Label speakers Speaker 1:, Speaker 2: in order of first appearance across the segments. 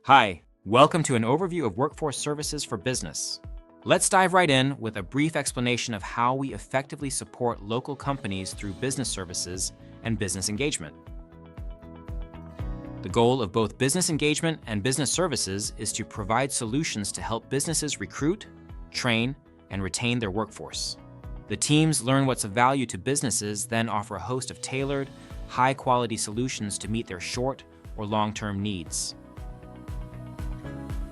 Speaker 1: Hi, welcome to an overview of workforce services for business. Let's dive right in with a brief explanation of how we effectively support local companies through business services and business engagement. The goal of both business engagement and business services is to provide solutions to help businesses recruit, train, and retain their workforce. The teams learn what's of value to businesses, then offer a host of tailored, high-quality solutions to meet their short or long-term needs.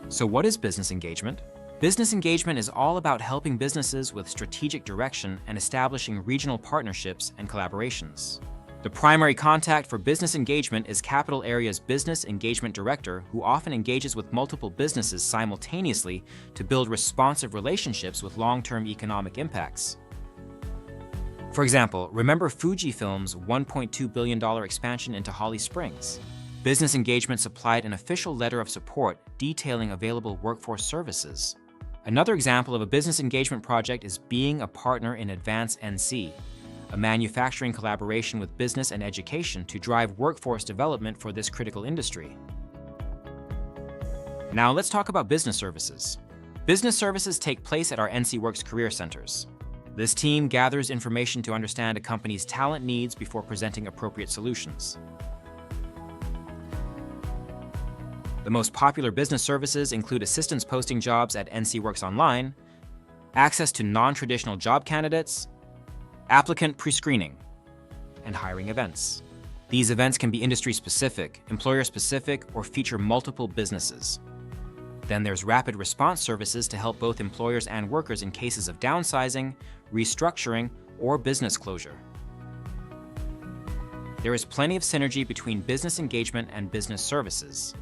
Speaker 1: So what is business engagement? Business engagement is all about helping businesses with strategic direction and establishing regional partnerships and collaborations. The primary contact for business engagement is Capital Area's Business Engagement Director, who often engages with multiple businesses simultaneously to build responsive relationships with long-term economic impacts. For example, remember Fujifilm's $1.2 billion expansion into Holly Springs? Business engagement supplied an official letter of support detailing available workforce services. Another example of a business engagement project is being a partner in Advance NC, a manufacturing collaboration with business and education to drive workforce development for this critical industry. Now let's talk about business services. Business services take place at our NC Works Career Centers. This team gathers information to understand a company's talent needs before presenting appropriate solutions. The most popular business services include assistance posting jobs at NC Works Online, access to non-traditional job candidates, applicant pre-screening, and hiring events. These events can be industry-specific, employer-specific, or feature multiple businesses. Then there's rapid response services to help both employers and workers in cases of downsizing, restructuring, or business closure. There is plenty of synergy between business engagement and business services.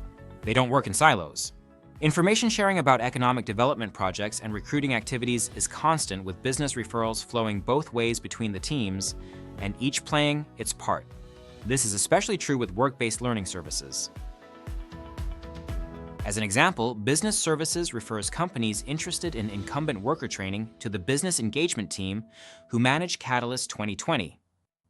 Speaker 1: They don't work in silos. Information sharing about economic development projects and recruiting activities is constant, with business referrals flowing both ways between the teams and each playing its part. This is especially true with work-based learning services. As an example, business services refers companies interested in incumbent worker training to the business engagement team who manage Catalyst 2020.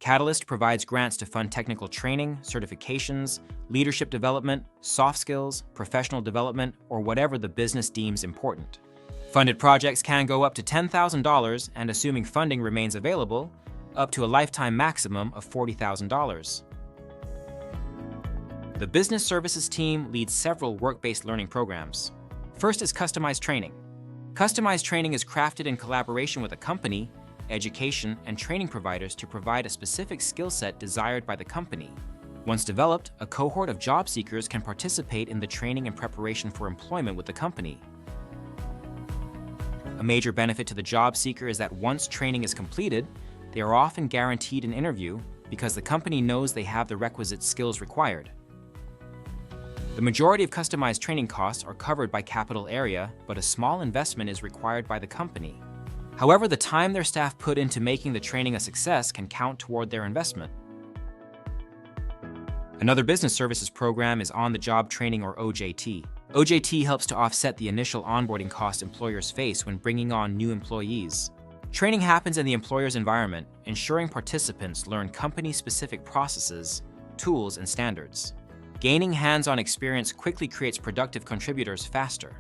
Speaker 1: Catalyst provides grants to fund technical training, certifications, leadership development, soft skills, professional development, or whatever the business deems important. Funded projects can go up to $10,000 and, assuming funding remains available, up to a lifetime maximum of $40,000. The business services team leads several work-based learning programs. First is customized training. Customized training is crafted in collaboration with a company, education, and training providers to provide a specific skill set desired by the company. Once developed, a cohort of job seekers can participate in the training and preparation for employment with the company. A major benefit to the job seeker is that once training is completed, they are often guaranteed an interview because the company knows they have the requisite skills required. The majority of customized training costs are covered by Capital Area, but a small investment is required by the company. However, the time their staff put into making the training a success can count toward their investment. Another business services program is on-the-job training, or OJT. OJT helps to offset the initial onboarding costs employers face when bringing on new employees. Training happens in the employer's environment, ensuring participants learn company-specific processes, tools, and standards. Gaining hands-on experience quickly creates productive contributors faster.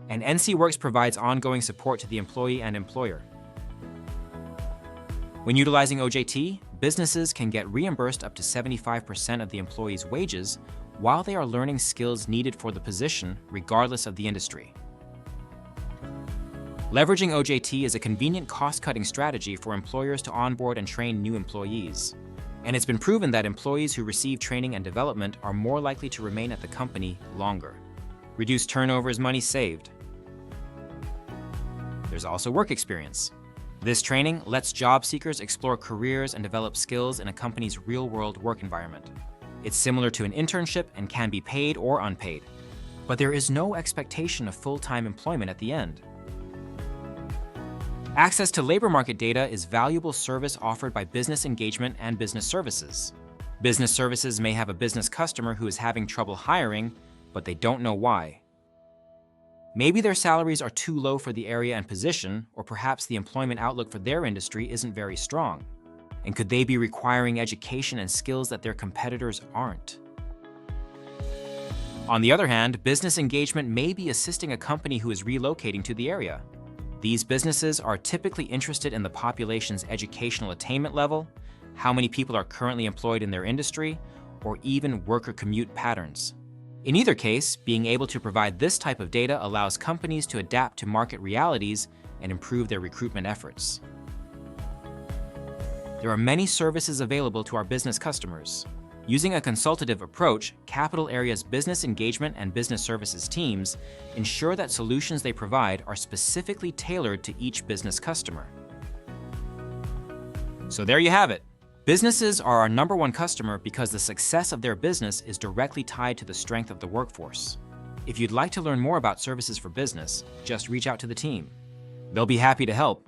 Speaker 1: And NC Works provides ongoing support to the employee and employer. When utilizing OJT, businesses can get reimbursed up to 75% of the employee's wages while they are learning skills needed for the position, regardless of the industry. Leveraging OJT is a convenient cost-cutting strategy for employers to onboard and train new employees. And it's been proven that employees who receive training and development are more likely to remain at the company longer. Reduced turnover is money saved. There's also work experience. This training lets job seekers explore careers and develop skills in a company's real-world work environment. It's similar to an internship and can be paid or unpaid, but there is no expectation of full-time employment at the end. Access to labor market data is valuable service offered by business engagement and business services. Business services may have a business customer who is having trouble hiring, but they don't know why. Maybe their salaries are too low for the area and position, or perhaps the employment outlook for their industry isn't very strong. And could they be requiring education and skills that their competitors aren't? On the other hand, business engagement may be assisting a company who is relocating to the area. These businesses are typically interested in the population's educational attainment level, how many people are currently employed in their industry, or even worker commute patterns. In either case, being able to provide this type of data allows companies to adapt to market realities and improve their recruitment efforts. There are many services available to our business customers. Using a consultative approach, Capital Area's business engagement and business services teams ensure that solutions they provide are specifically tailored to each business customer. So there you have it. Businesses are our #1 customer because the success of their business is directly tied to the strength of the workforce. If you'd like to learn more about services for business, just reach out to the team. They'll be happy to help.